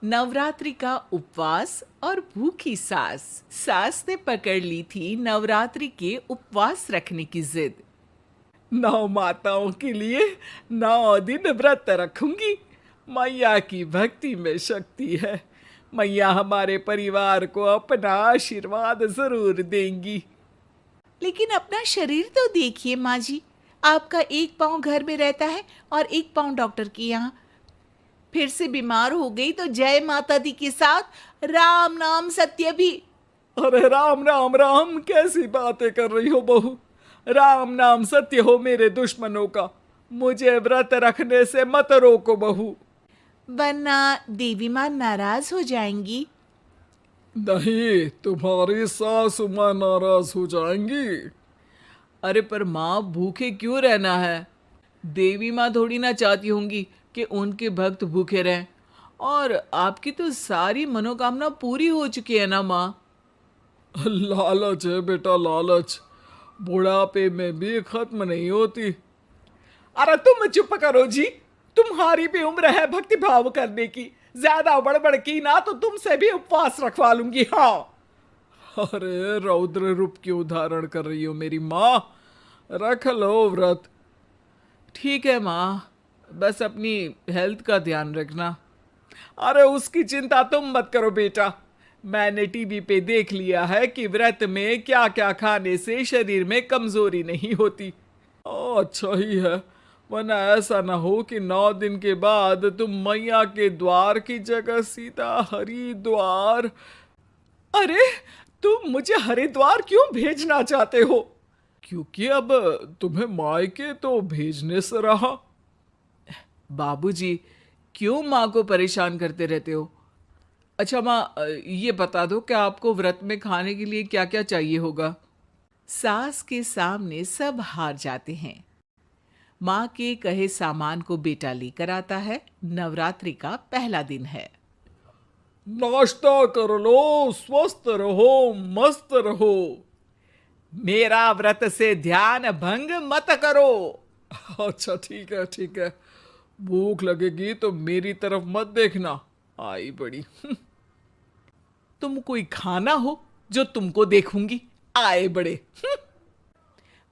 नवरात्रि का उपवास और भूखी सास। सास ने पकड़ ली थी नवरात्रि के उपवास रखने की जिद। 9 माताओं के लिए 9 दिन व्रत रखूंगी। मैया की भक्ति में शक्ति है। मैया हमारे परिवार को अपना आशीर्वाद जरूर देंगी। लेकिन अपना शरीर तो देखिए माँ जी, आपका एक पाँव घर में रहता है और एक पाँव डॉक्टर के यहाँ। फिर से बीमार हो गई तो जय माता दी के साथ राम नाम सत्य भी। अरे राम राम राम, कैसी बातें कर रही हो बहू। राम नाम सत्य हो मेरे दुश्मनों का। मुझे व्रत रखने से मत रोको बहू। वरना देवी माँ नाराज हो जाएंगी। नहीं, तुम्हारी सासु माँ नाराज हो जाएंगी। अरे पर माँ, भूखे क्यों रहना है? देवी माँ थोड़ी ना चाहती होंगी कि उनके भक्त भूखे रहें। और आपकी तो सारी मनोकामना पूरी हो चुकी है ना माँ। लालच है बेटा, लालच बुढ़ापे में भी खत्म नहीं होती। अरे तुम चुप करो जी। तुम्हारी भी उम्र है भक्ति भाव करने की। ज्यादा बड़बड़ की ना तो तुमसे भी उपवास रखवा लूंगी। हाँ। अरे रौद्र रूप क्यों धारण कर रही हो मेरी माँ। रख लो व्रत। ठीक है माँ, बस अपनी हेल्थ का ध्यान रखना। अरे उसकी चिंता तुम मत करो बेटा। मैंने टीवी पे देख लिया है कि व्रत में क्या क्या खाने से शरीर में कमजोरी नहीं होती। अच्छा ही है, वरना ऐसा ना हो कि 9 दिन के बाद तुम मैया के द्वार की जगह सीधा हरिद्वार। अरे तुम मुझे हरिद्वार क्यों भेजना चाहते हो? क्योंकि अब तुम्हें मायके तो भेजने से रहा। बाबूजी, क्यों माँ को परेशान करते रहते हो? अच्छा माँ, ये बता दो कि आपको व्रत में खाने के लिए क्या क्या चाहिए होगा। सास के सामने सब हार जाते हैं। माँ के कहे सामान को बेटा लेकर आता है। नवरात्रि का पहला दिन है। नाश्ता कर लो, स्वस्थ रहो, मस्त रहो। मेरा व्रत से ध्यान भंग मत करो। अच्छा ठीक है ठीक है। भूख लगेगी तो मेरी तरफ मत देखना। आई बड़ी। तुम कोई खाना हो जो तुमको देखूंगी। आए बड़े।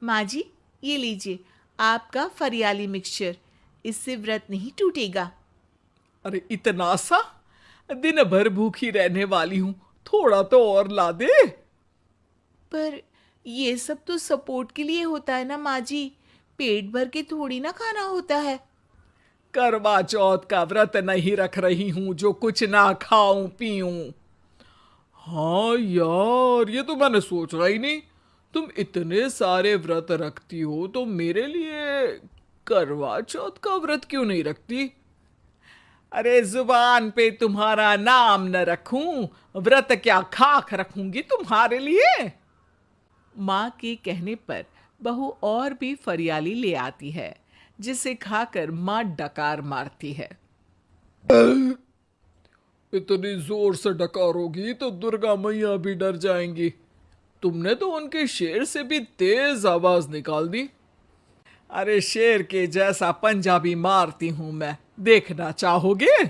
माँ जी, ये लीजिए आपका फरियाली मिक्सचर। इससे व्रत नहीं टूटेगा। अरे इतना सा? दिन भर भूखी रहने वाली हूं, थोड़ा तो और ला दे। पर ये सब तो सपोर्ट के लिए होता है ना माँ जी, पेट भर के थोड़ी ना खाना होता है। करवा चौथ का व्रत नहीं रख रही हूं जो कुछ ना खाऊं पीऊं। हाँ यार, ये तो मैंने सोचा ही नहीं। तुम इतने सारे व्रत रखती हो तो मेरे लिए करवा चौथ का व्रत क्यों नहीं रखती? अरे जुबान पे तुम्हारा नाम न रखूं, व्रत क्या खाक रखूंगी तुम्हारे लिए। माँ के कहने पर बहू और भी फरियाली ले आती है, जिसे खाकर माँ डकार मारती है। इतनी जोर से डकारोगी तो दुर्गा मैया भी डर जाएंगी। तुमने तो उनके शेर से भी तेज आवाज निकाल दी। अरे शेर के जैसा पंजाबी मारती हूं मैं, देखना चाहोगे?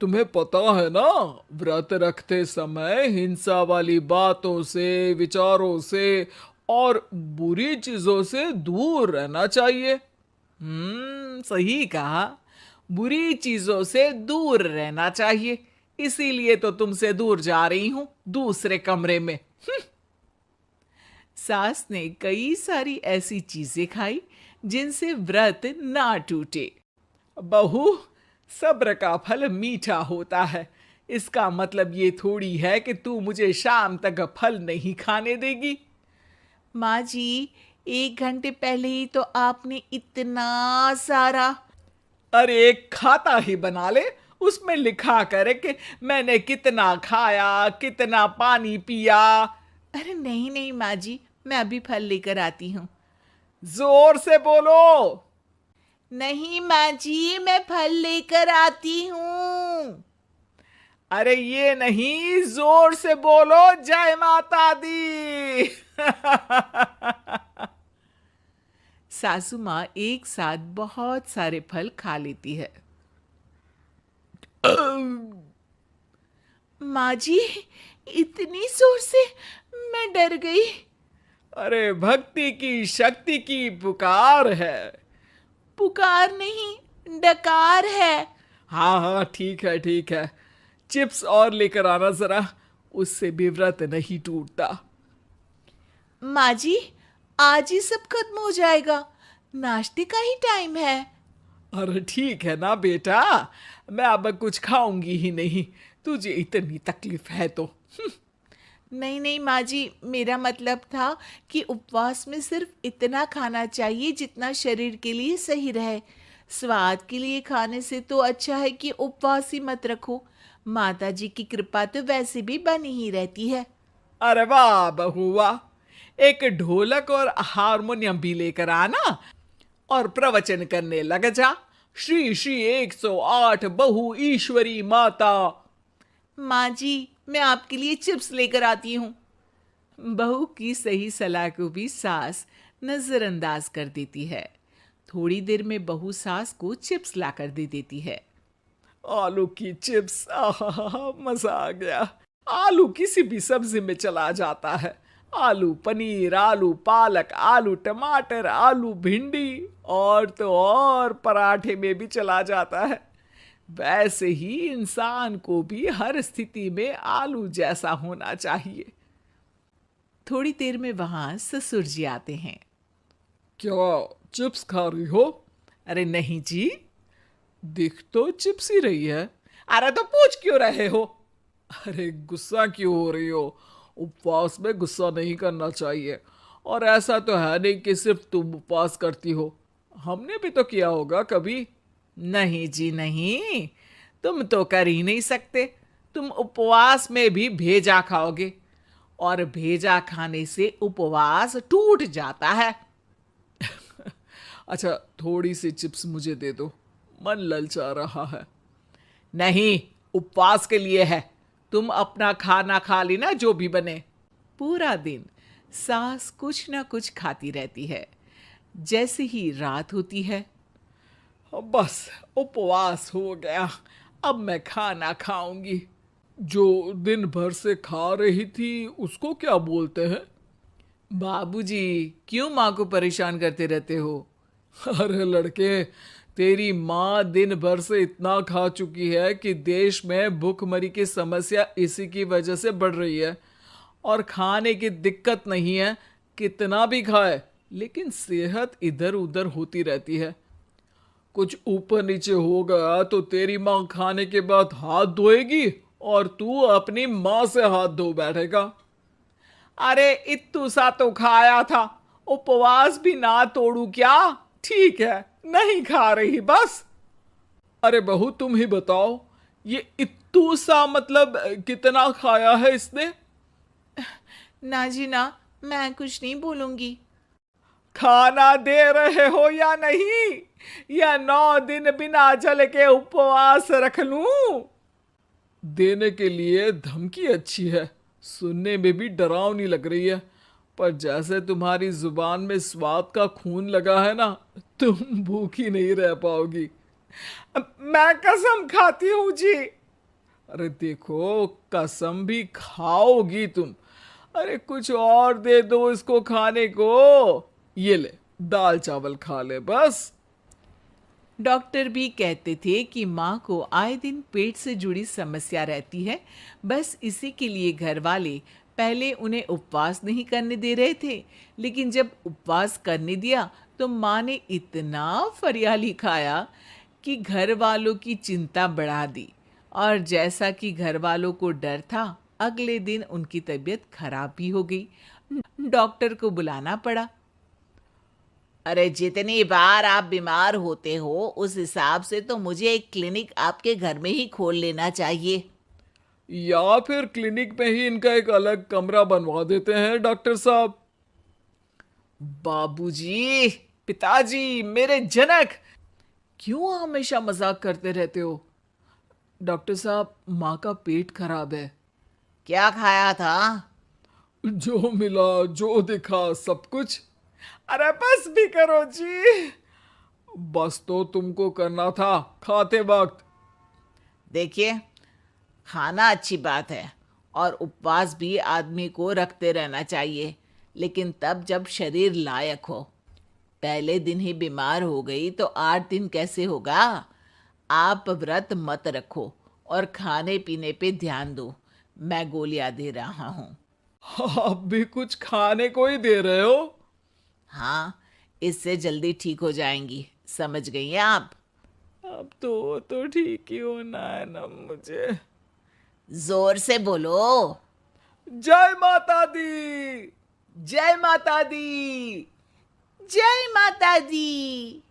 तुम्हें पता है ना, व्रत रखते समय हिंसा वाली बातों से, विचारों से और बुरी चीजों से दूर रहना चाहिए। सही कहा। बुरी चीजों से दूर रहना चाहिए। इसीलिए तो तुमसे दूर जा रही हूं, दूसरे कमरे में। सास ने कई सारी ऐसी चीजें खाई जिनसे व्रत ना टूटे। बहू, सब्र का फल मीठा होता है। इसका मतलब ये थोड़ी है कि तू मुझे शाम तक फल नहीं खाने देगी। माँ जी, 1 घंटे पहले ही तो आपने इतना सारा। अरे एक खाता ही बना ले, उसमें लिखा करे कि मैंने कितना खाया, कितना पानी पिया। अरे नहीं नहीं माँ जी, मैं अभी फल लेकर आती हूँ। जोर से बोलो। नहीं माँ जी, मैं फल लेकर आती हूँ। अरे ये नहीं, जोर से बोलो, जय माता दी। सासू माँ एक साथ बहुत सारे फल खा लेती है। माँ जी, इतनी जोर से मैं डर गई। अरे भक्ति की शक्ति की पुकार है। पुकार नहीं, डकार है। हाँ हाँ, ठीक है ठीक है। चिप्स और लेकर आना जरा, उससे भी व्रत नहीं टूटता। माँ जी, आज ही सब खत्म हो जाएगा, नाश्ते का ही टाइम है। अरे ठीक है ना बेटा, मैं अब कुछ खाऊंगी ही नहीं, तुझे इतनी तकलीफ है तो। नहीं नहीं माँ जी, मेरा मतलब था कि उपवास में सिर्फ इतना खाना चाहिए जितना शरीर के लिए सही रहे। स्वाद के लिए खाने से तो अच्छा है कि उपवास ही मत रखो। माता जी की कृपा तो वैसे भी बनी ही रहती है। अरे वाह बहू वाह, एक ढोलक और हारमोनियम भी लेकर आना और प्रवचन करने लग जा। श्री श्री 108 बहु ईश्वरी माता। माँ जी, मैं आपके लिए चिप्स लेकर आती हूँ। बहू की सही सलाह को भी सास नजरअंदाज कर देती है। थोड़ी देर में बहू सास को चिप्स लाकर दे देती है। आलू की चिप्स, आहा मजा आ गया। आलू किसी भी सब्जी में चला जाता है। आलू पनीर, आलू पालक, आलू टमाटर, आलू भिंडी और तो और पराठे में भी चला जाता है। वैसे ही इंसान को भी हर स्थिति में आलू जैसा होना चाहिए। थोड़ी देर में वहां ससुर जी आते हैं। क्या चिप्स खा रही हो? अरे नहीं जी। दिख तो चिप्स ही रही है। अरे तो पूछ क्यों रहे हो? अरे गुस्सा क्यों हो रही हो? उपवास में गुस्सा नहीं करना चाहिए। और ऐसा तो है नहीं कि सिर्फ तुम उपवास करती हो, हमने भी तो किया होगा कभी। नहीं जी नहीं, तुम तो कर ही नहीं सकते। तुम उपवास में भी भेजा खाओगे और भेजा खाने से उपवास टूट जाता है। अच्छा, थोड़ी सी चिप्स मुझे दे दो, मन ललचा रहा है। नहीं, उपवास के लिए है। तुम अपना खाना खा लेना जो भी बने। पूरा दिन सास कुछ ना कुछ खाती रहती है। जैसे ही रात होती है, बस उपवास हो गया, अब मैं खाना खाऊंगी। जो दिन भर से खा रही थी उसको क्या बोलते हैं? बाबूजी, क्यों माँ को परेशान करते रहते हो? अरे लड़के, तेरी माँ दिन भर से इतना खा चुकी है कि देश में भूखमरी की समस्या इसी की वजह से बढ़ रही है। और खाने की दिक्कत नहीं है, कितना भी खाए लेकिन सेहत इधर उधर होती रहती है। कुछ ऊपर नीचे हो गया तो तेरी माँ खाने के बाद हाथ धोएगी और तू अपनी माँ से हाथ धो बैठेगा। अरे इत्तू सा तो खाया था, उपवास भी ना तोड़ू क्या? ठीक है, नहीं खा रही बस। अरे बहू तुम ही बताओ, ये इत्तू सा मतलब कितना खाया है इसने? ना जी ना, मैं कुछ नहीं बोलूंगी। खाना दे रहे हो या नहीं, या 9 दिन बिना जल के उपवास रख लूं? देने के लिए धमकी अच्छी है, सुनने में भी डरावनी लग रही है, पर जैसे तुम्हारी जुबान में स्वाद का खून लगा है ना, तुम भूखी नहीं रह पाओगी। मैं कसम खाती हूं जी। अरे देखो, कसम भी खाओगी तुम। अरे कुछ और दे दो इसको खाने को। ये ले, दाल चावल खा ले बस। डॉक्टर भी कहते थे कि माँ को आए दिन पेट से जुड़ी समस्या रहती है। बस इसी के लिए घर वाले पहले उन्हें उपवास नहीं करने दे रहे थे, लेकिन जब उपवास करने दिया तो माँ ने इतना फरियाली खाया कि घर वालों की चिंता बढ़ा दी। और जैसा कि घर वालों को डर था, अगले दिन उनकी तबीयत खराब भी हो गई। डॉक्टर को बुलाना पड़ा। अरे जितनी बार आप बीमार होते हो उस हिसाब से तो मुझे एक क्लिनिक आपके घर में ही खोल लेना चाहिए। या फिर क्लिनिक में ही इनका एक अलग कमरा बनवा देते हैं डॉक्टर साहब। बाबूजी, पिताजी, मेरे जनक, क्यों हमेशा मजाक करते रहते हो? डॉक्टर साहब, माँ का पेट खराब है। क्या खाया था? जो मिला जो दिखा सब कुछ। अरे बस भी करो जी। बस तो तुमको करना था खाते वक्त। देखिए, खाना अच्छी बात है और उपवास भी आदमी को रखते रहना चाहिए, लेकिन तब जब शरीर लायक हो। पहले दिन ही बीमार हो गई तो 8 दिन कैसे होगा। आप व्रत मत रखो और खाने पीने पे ध्यान दो। मैं गोलियां दे रहा हूँ। आप भी कुछ खाने को ही दे रहे हो? हाँ, इससे जल्दी ठीक हो जाएंगी, समझ गई हैं आप। अब तो ठीक ही होना है ना मुझे। जोर से बोलो। जय माता दी। जय माता दी। जय माता दी।